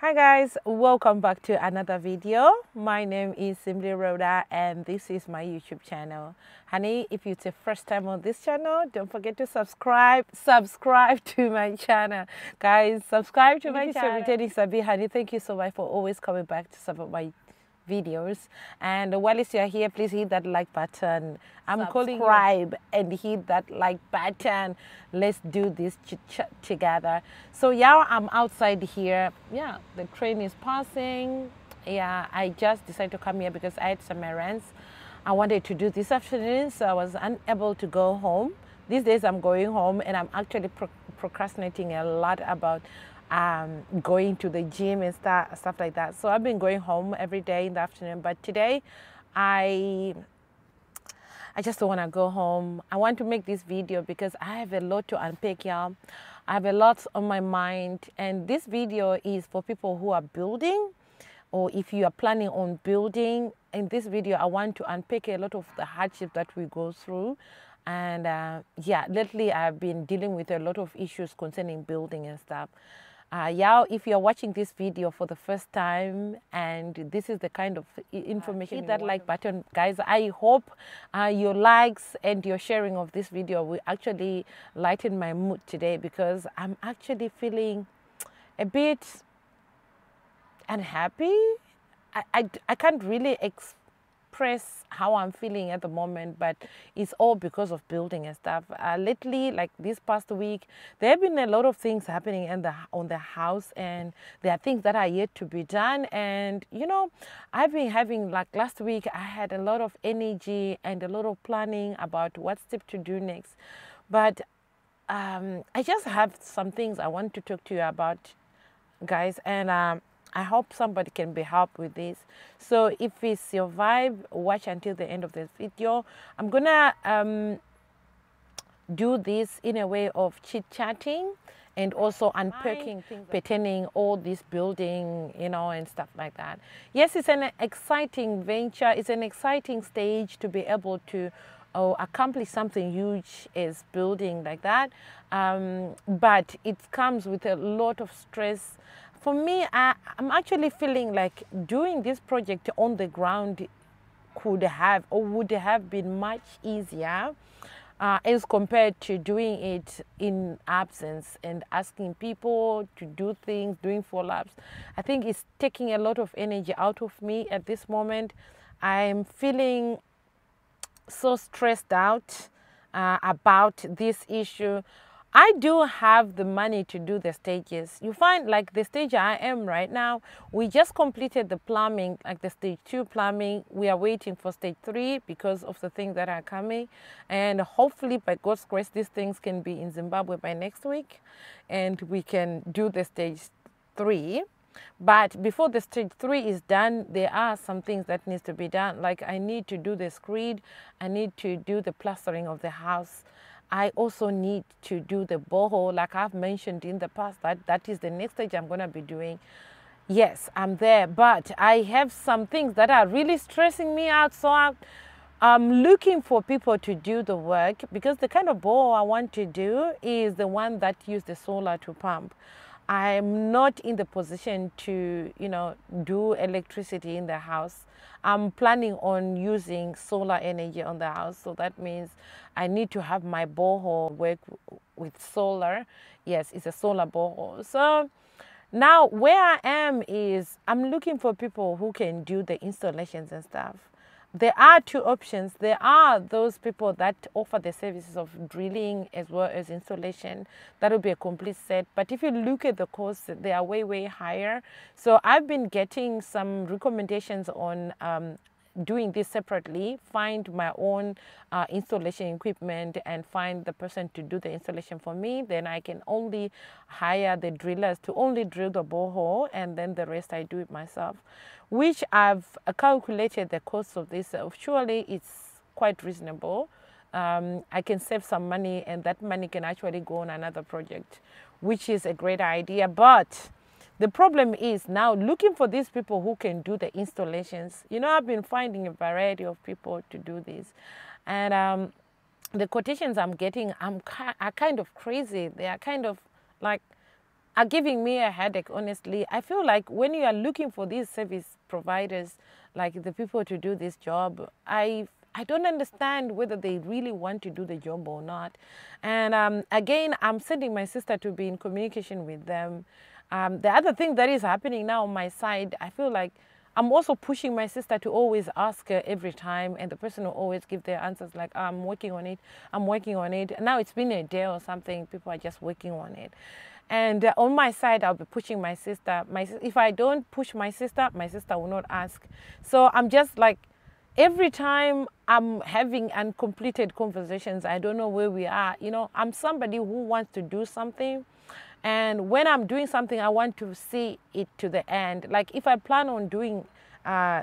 Hi guys, welcome back to another video. My name is Simply Rhoda and this is my YouTube channel. Honey, if it's your first time on this channel, don't forget to subscribe to my channel. Guys, subscribe to my channel. Returning Sabi, honey, thank you so much for always coming back to support my videos. And while you're here, please hit that like button. I'm calling subscribe and hit that like button. Let's do this chit chat together. So yeah, I'm outside here. Yeah, the train is passing. Yeah, I just decided to come here because I had some errands I wanted to do this afternoon, so I was unable to go home. These days I'm going home and I'm actually procrastinating a lot about going to the gym and stuff like that. So I've been going home every day in the afternoon, but today I just don't want to go home. I want to make this video because I have a lot to unpack, y'all. I have a lot on my mind, and this video is for people who are building, or if you are planning on building. In this video, I want to unpack a lot of the hardship that we go through. And yeah, lately I've been dealing with a lot of issues concerning building and stuff. Yeah, if you're watching this video for the first time and this is the kind of information, hit that like button, guys. I hope your likes and your sharing of this video will actually lighten my mood today, because I'm actually feeling a bit unhappy. I can't really express how I'm feeling at the moment, but it's all because of building and stuff. Lately, like this past week, there have been a lot of things happening on the house, and there are things that are yet to be done. And you know, I've been having, like last week, I had a lot of energy and a lot of planning about what step to do next. But I just have some things I want to talk to you about, guys, and I hope somebody can be helped with this. So if it's your vibe, watch until the end of this video. I'm gonna do this in a way of chit-chatting and also unpacking things pertaining all this building, you know, and stuff like that. Yes, it's an exciting venture. It's an exciting stage to be able to accomplish something huge as building like that. But it comes with a lot of stress. For me, I'm actually feeling like doing this project on the ground could have or would have been much easier as compared to doing it in absence and asking people to do things, doing follow-ups. I think it's taking a lot of energy out of me at this moment. I'm feeling so stressed out about this issue. I do have the money to do the stages. You find, like the stage I am right now, we just completed the plumbing, like the stage 2 plumbing. We are waiting for stage 3 because of the things that are coming. And hopefully, by God's grace, these things can be in Zimbabwe by next week. And we can do the stage 3. But before the stage 3 is done, there are some things that needs to be done. Like I need to do the screed. I need to do the plastering of the house. I also need to do the borehole, like I've mentioned in the past. That is the next stage I'm going to be doing. Yes, I'm there, but I have some things that are really stressing me out. So I'm looking for people to do the work, because the kind of borehole I want to do is the one that uses the solar to pump. I'm not in the position to, you know, do electricity in the house. I'm planning on using solar energy on the house. So that means I need to have my borehole work with solar. Yes, it's a solar borehole. So now where I am is I'm looking for people who can do the installations and stuff. There are two options. There are those people that offer the services of drilling as well as installation. That will be a complete set. But if you look at the costs, they are way, way higher. So I've been getting some recommendations on doing this separately, find my own installation equipment and find the person to do the installation for me. Then I can only hire the drillers to only drill the borehole, and then the rest I do it myself, which I've calculated the cost of this. Surely it's quite reasonable. I can save some money, and that money can actually go on another project, which is a great idea. But the problem is now looking for these people who can do the installations. You know, I've been finding a variety of people to do this. And the quotations I'm getting are kind of crazy. They are kind of like are giving me a headache, honestly. I feel like when you are looking for these service providers, like the people to do this job, I don't understand whether they really want to do the job or not. And again, I'm sending my sister to be in communication with them. The other thing that is happening now on my side, I feel like I'm also pushing my sister to always ask her every time, and the person will always give their answers like, I'm working on it, I'm working on it. Now it's been a day or something, people are just working on it. And on my side, I'll be pushing my sister. If I don't push my sister will not ask. So I'm just like, every time I'm having uncompleted conversations, I don't know where we are. You know, I'm somebody who wants to do something. And when I'm doing something, I want to see it to the end. Like if I plan on doing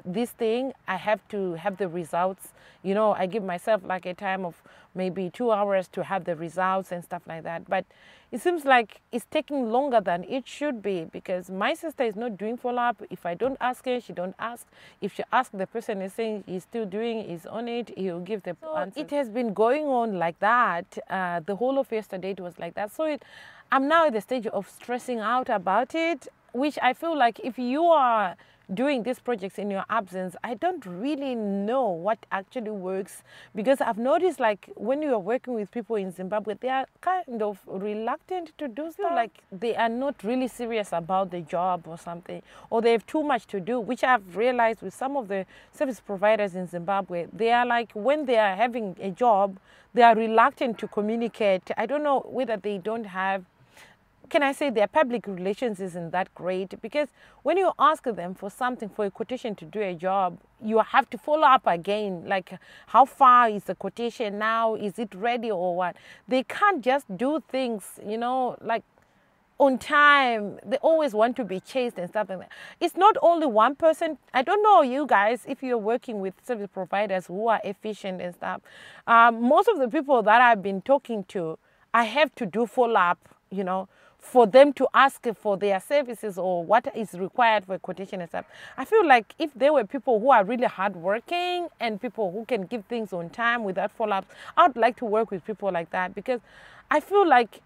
this thing, I have to have the results. You know, I give myself like a time of maybe 2 hours to have the results and stuff like that. But it seems like it's taking longer than it should be, because my sister is not doing follow-up. If I don't ask her, she don't ask. If she asks, the person is saying he's still doing, he's on it, he'll give the answer. It has been going on like that. The whole of yesterday it was like that. So I'm now at the stage of stressing out about it, which I feel like if you are doing these projects in your absence, I don't really know what actually works, because I've noticed like when you are working with people in Zimbabwe, they are kind of reluctant to do stuff. Like they are not really serious about the job or something, or they have too much to do, which I've realized with some of the service providers in Zimbabwe. They are like, when they are having a job, they are reluctant to communicate. I don't know whether they don't have, can I say, their public relations isn't that great, because when you ask them for something, for a quotation to do a job, you have to follow up again, like how far is the quotation now, is it ready or what. They can't just do things, you know, like on time. They always want to be chased and stuff like that. It's not only one person. I don't know you guys, if you're working with service providers who are efficient and stuff. Most of the people that I've been talking to, I have to do follow up, you know, for them to ask for their services or what is required for a quotation and stuff. I feel like if there were people who are really hardworking and people who can give things on time without follow-ups, I would like to work with people like that, because I feel like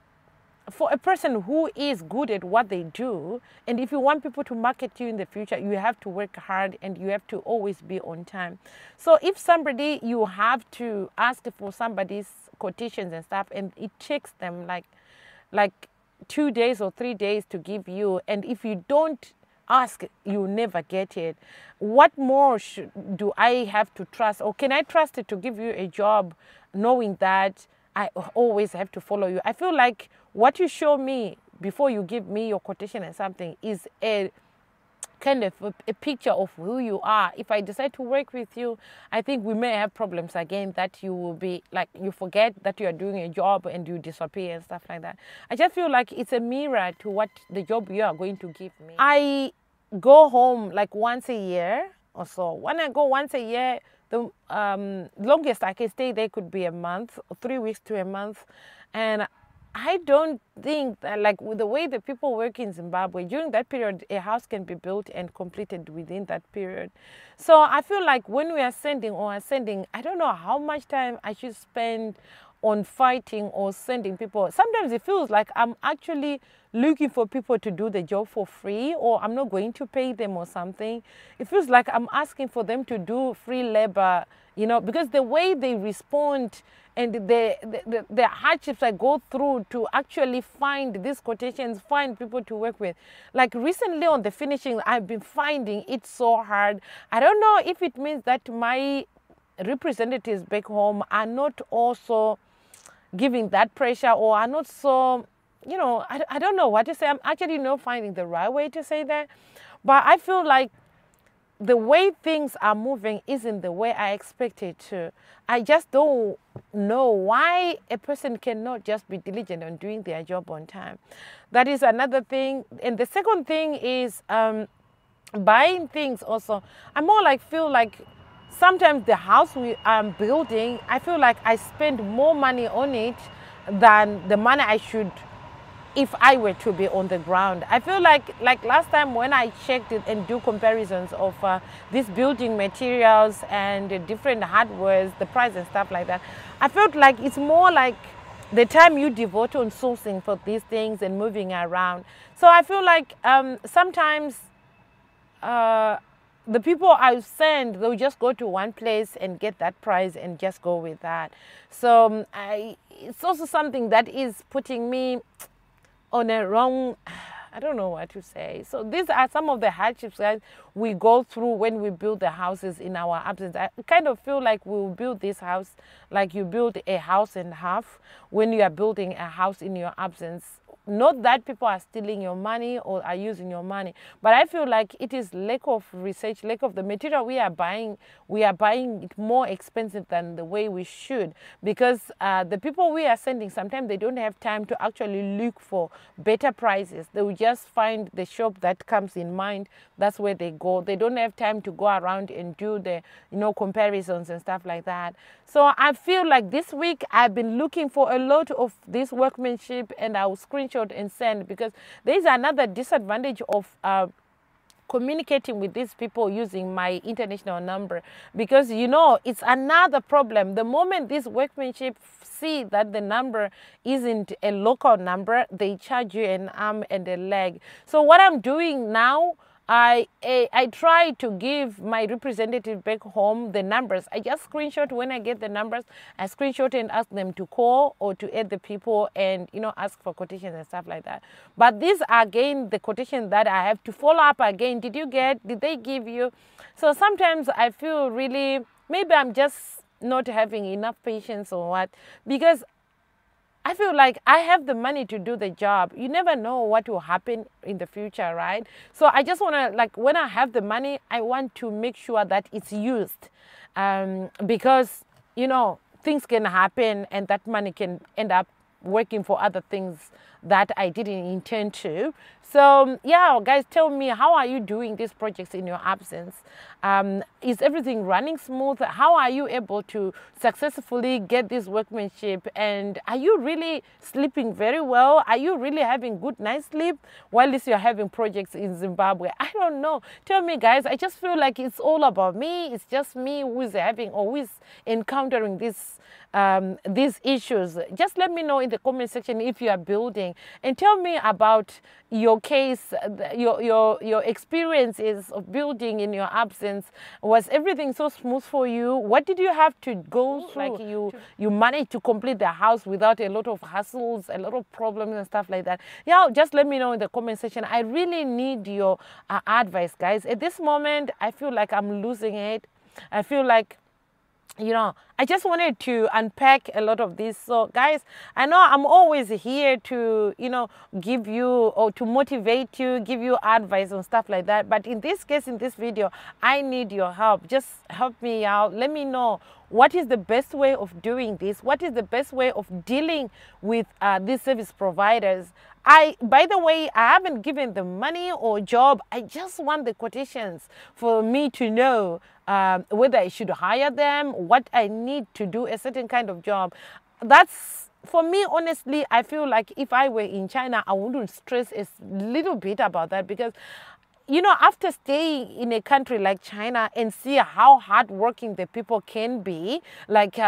for a person who is good at what they do, and if you want people to market you in the future, you have to work hard and you have to always be on time. So if somebody, you have to ask for somebody's quotations and stuff, and it takes them like 2 days or 3 days to give you, and if you don't ask, you never get it. What more do I have to trust, or can I trust it to give you a job knowing that I always have to follow you? I feel like what you show me before you give me your quotation and something is a kind of a picture of who you are. If I decide to work with you, I think we may have problems again, that you will be like, you forget that you are doing a job and you disappear and stuff like that. I just feel like it's a mirror to what the job you are going to give me. I go home like once a year or so. When I go once a year, the longest I can stay there could be a month, or 3 weeks to a month. And I don't think that, like, with the way the people work in Zimbabwe, during that period, a house can be built and completed within that period. So I feel like when we are sending or ascending, I don't know how much time I should spend on fighting or sending people. Sometimes it feels like I'm actually looking for people to do the job for free, or I'm not going to pay them or something. It feels like I'm asking for them to do free labor, you know, because the way they respond and the hardships I go through to actually find these quotations, find people to work with. Like recently on the finishing, I've been finding it so hard. I don't know if it means that my representatives back home are not also giving that pressure, or are not so, you know, I don't know what to say. I'm actually not finding the right way to say that. But I feel like the way things are moving isn't the way I expect it to. I just don't know why a person cannot just be diligent on doing their job on time. That is another thing. And the second thing is buying things also. I more like feel like sometimes the house we are building, I feel like I spend more money on it than the money I should if I were to be on the ground. I feel like last time when I checked it and do comparisons of these building materials and different hardwares, the price and stuff like that, I felt like it's more like the time you devote on sourcing for these things and moving around. So I feel like sometimes the people I send, they'll just go to one place and get that price and just go with that. So it's also something that is putting me on a wrong, I don't know what to say. So these are some of the hardships that we go through when we build the houses in our absence. I kind of feel like we'll build this house like you build a house and a half when you are building a house in your absence. Not that people are stealing your money or are using your money, but I feel like it is lack of research, lack of the material we are buying it more expensive than the way we should, because the people we are sending, sometimes they don't have time to actually look for better prices. They will just find the shop that comes in mind. That's where they go. They don't have time to go around and do the, comparisons and stuff like that. So I feel like this week I've been looking for a lot of this workmanship, and I will screenshot and send, because there is another disadvantage of communicating with these people using my international number, because it's another problem. The moment this workmanship see that the number isn't a local number, they charge you an arm and a leg. So what I'm doing now, I try to give my representative back home the numbers. I just screenshot when I get the numbers. I screenshot and ask them to call or to add the people and ask for quotations and stuff like that. But these are again the quotations that I have to follow up again. Did they give you? So sometimes I feel really, maybe I'm just not having enough patience or what, because I feel like I have the money to do the job. You never know what will happen in the future, right? So I just want to, like, when I have the money, I want to make sure that it's used, because, things can happen and that money can end up working for other things that I didn't intend to. So yeah, guys, tell me, how are you doing these projects in your absence? Is everything running smooth? How are you able to successfully get this workmanship? And are you really sleeping very well? Are you really having good night's sleep while you're having projects in Zimbabwe? I don't know. Tell me, guys. I just feel like it's all about me. It's just me who is having or who is encountering these issues. Just let me know in the comment section if you are building, and tell me about your case, your experiences of building in your absence. Was everything so smooth for you? What did you have to go through? Like you managed to complete the house without a lot of hassles, a lot of problems and stuff like that. Yeah, just let me know in the comment section. I really need your advice, guys. At this moment, I feel like I'm losing it. I feel like, I just wanted to unpack a lot of this. So guys, I know I'm always here to, give you or to motivate you, give you advice and stuff like that. But in this case, in this video, I need your help. Just help me out. Let me know what is the best way of doing this. What is the best way of dealing with these service providers? By the way, I haven't given them money or job. I just want the quotations for me to know whether I should hire them, what I need to do a certain kind of job. That's, for me, honestly, I feel like if I were in China, I wouldn't stress a little bit about that, because after staying in a country like China and see how hardworking the people can be, like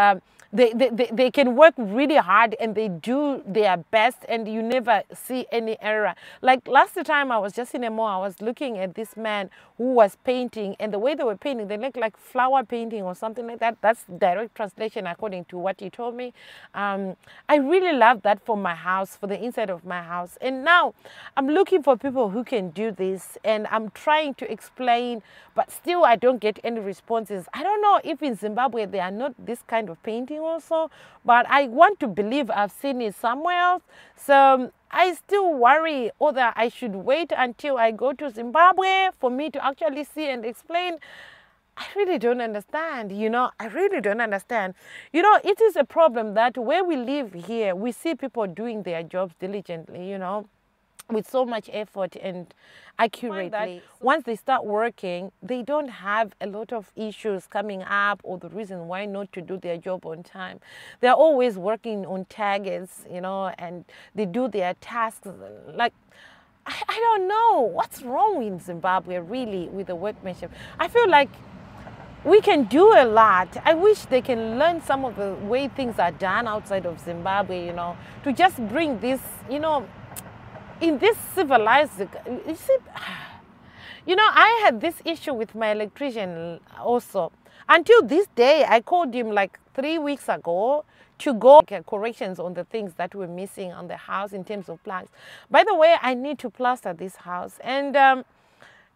they can work really hard and they do their best and you never see any error. Like last time I was just in a mall, I was looking at this man who was painting, and the way they were painting, they looked like flower painting or something like that. That's direct translation according to what he told me. I really love that for my house, for the inside of my house. And now I'm looking for people who can do this, and I'm trying to explain, but still I don't get any responses. I don't know if in Zimbabwe they are not this kind of painting also, but I want to believe I've seen it somewhere else. So I still worry whether I should wait until I go to Zimbabwe for me to actually see and explain. I really don't understand, I really don't understand. It is a problem that where we live here, we see people doing their jobs diligently, with so much effort and accurately. Once they start working, they don't have a lot of issues coming up or the reason why not to do their job on time. They're always working on targets, and they do their tasks. Like, I don't know what's wrong in Zimbabwe really with the workmanship. I feel like we can do a lot. I wish they can learn some of the way things are done outside of Zimbabwe, you know, to just bring this, you know, in this civilized, you see, you know, I had this issue with my electrician also. Until this day, I called him like 3 weeks ago to go get corrections on the things that were missing on the house in terms of plugs. By the way, I need to plaster this house, and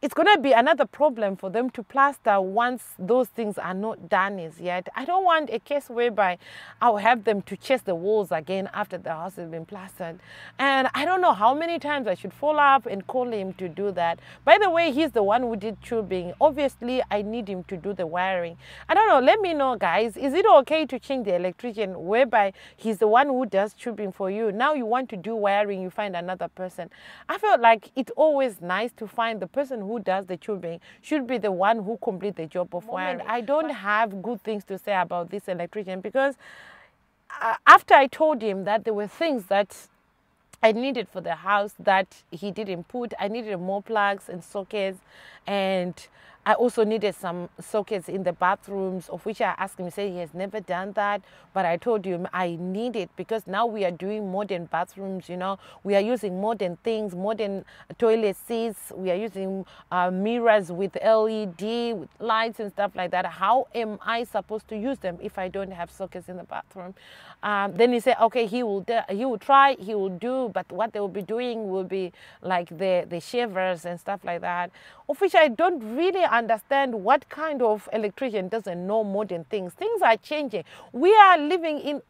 it's going to be another problem for them to plaster once those things are not done as yet. I don't want a case whereby I'll have them to chase the walls again after the house has been plastered. And I don't know how many times I should follow up and call him to do that. By the way, he's the one who did tubing. Obviously, I need him to do the wiring. I don't know. Let me know, guys. Is it okay to change the electrician whereby he's the one who does tubing for you? Now you want to do wiring, you find another person. I felt like it's always nice to find the person who does the tubing should be the one who complete the job of wiring. I don't have good things to say about this electrician because after I told him that there were things that I needed for the house that he didn't put, I needed more plugs and sockets, and I also needed some sockets in the bathrooms, of which I asked him. He said he has never done that, but I told him I need it because now we are doing modern bathrooms, you know. We are using modern things, modern toilet seats. We are using mirrors with LED, with lights and stuff like that. How am I supposed to use them if I don't have sockets in the bathroom? Then he said, okay, he will try, he will do, but what they will be doing will be like the shavers and stuff like that, of which I don't really understand. What kind of electrician doesn't know modern things? Things are changing. We are living in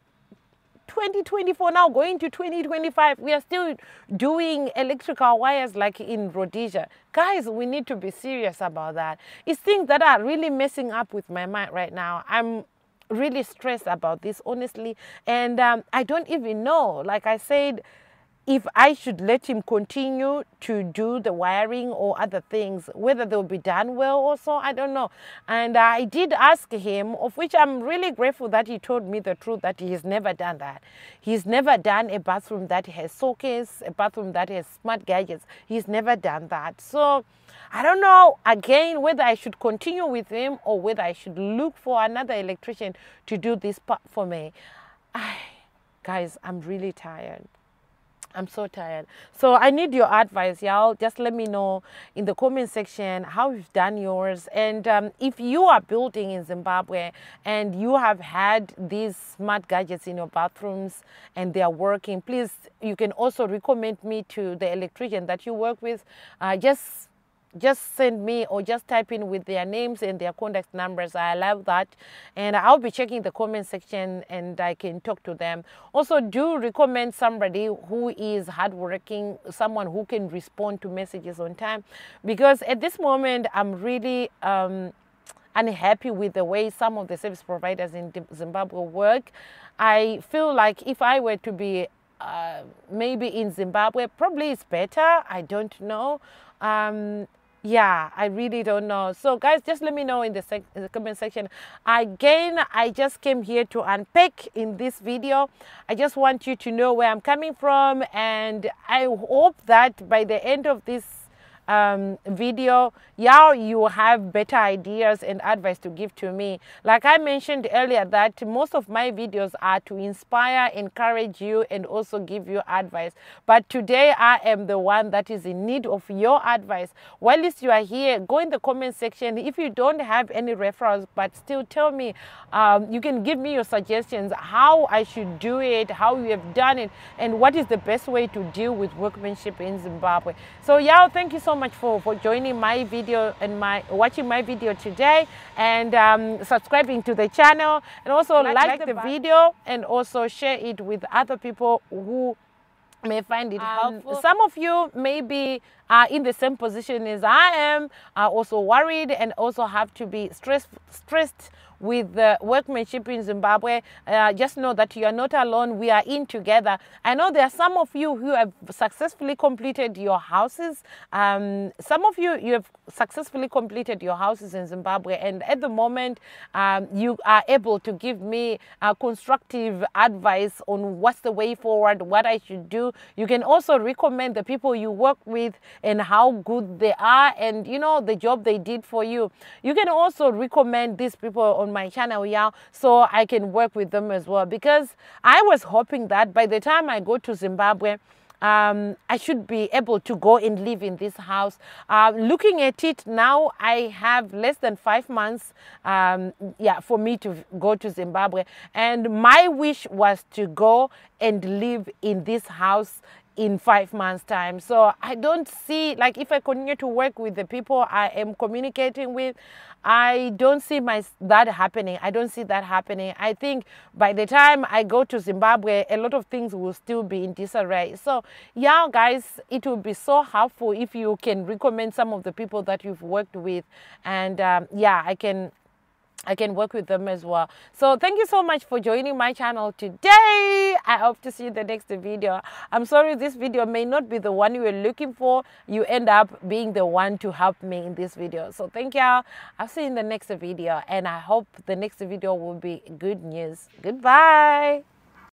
2024 now, going to 2025. We are still doing electrical wires like in Rhodesia. Guys, we need to be serious about that. It's things that are really messing up with my mind right now. I'm really stressed about this, honestly, and I don't even know, like I said, if I should let him continue to do the wiring or other things, whether they'll be done well also, I don't know. And I did ask him, of which I'm really grateful that he told me the truth, that he's never done that. He's never done a bathroom that has sockets, a bathroom that has smart gadgets. He's never done that. So I don't know, again, whether I should continue with him or whether I should look for another electrician to do this part for me. Guys, I'm really tired. I'm so tired. So I need your advice, y'all. Just let me know in the comment section how you've done yours. And if you are building in Zimbabwe and you have had these smart gadgets in your bathrooms and they are working, please, you can also recommend me to the electrician that you work with. Just send me or just type in with their names and their contact numbers. I love that. And I'll be checking the comment section and I can talk to them. Also, do recommend somebody who is hardworking, someone who can respond to messages on time. Because at this moment, I'm really unhappy with the way some of the service providers in Zimbabwe work. I feel like if I were to be maybe in Zimbabwe, probably it's better. I don't know. Yeah, I really don't know. So guys, just let me know in the comment section. Again, I just came here to unpack in this video. I just want you to know where I'm coming from, and I hope that by the end of this video, you have better ideas and advice to give to me. Like I mentioned earlier, that most of my videos are to inspire, encourage you, and also give you advice. But today I am the one that is in need of your advice. While you are here, go in the comment section. If you don't have any referrals, but still tell me, you can give me your suggestions, how I should do it, how you have done it, and what is the best way to deal with workmanship in Zimbabwe. So thank you so much for joining my video and watching my video today, and subscribing to the channel, and also like the video, and also share it with other people who may find it helpful. Some of you may be in the same position as I am, are also worried and also have to be stressed with the workmanship in Zimbabwe. Just know that you are not alone. We are in together. I know there are some of you who have successfully completed your houses. Some of you have successfully completed your houses in Zimbabwe, and at the moment you are able to give me constructive advice on what's the way forward, what I should do. You can also recommend the people you work with and how good they are, and you know, the job they did for you. You can also recommend these people on my channel, yeah, so I can work with them as well, because I was hoping that by the time I go to Zimbabwe, I should be able to go and live in this house. Looking at it now, I have less than 5 months, yeah, for me to go to Zimbabwe. And my wish was to go and live in this house in 5 months' time. So I don't see, like, if I continue to work with the people I am communicating with, I don't see that happening. I don't see that happening. I think by the time I go to Zimbabwe, a lot of things will still be in disarray. So yeah, guys, it will be so helpful if you can recommend some of the people that you've worked with, and yeah, I can work with them as well. So thank you so much for joining my channel today. I hope to see you in the next video. I'm sorry this video may not be the one you were looking for. You end up being the one to help me in this video. So thank y'all. I'll see you in the next video, and I hope the next video will be good news. Goodbye.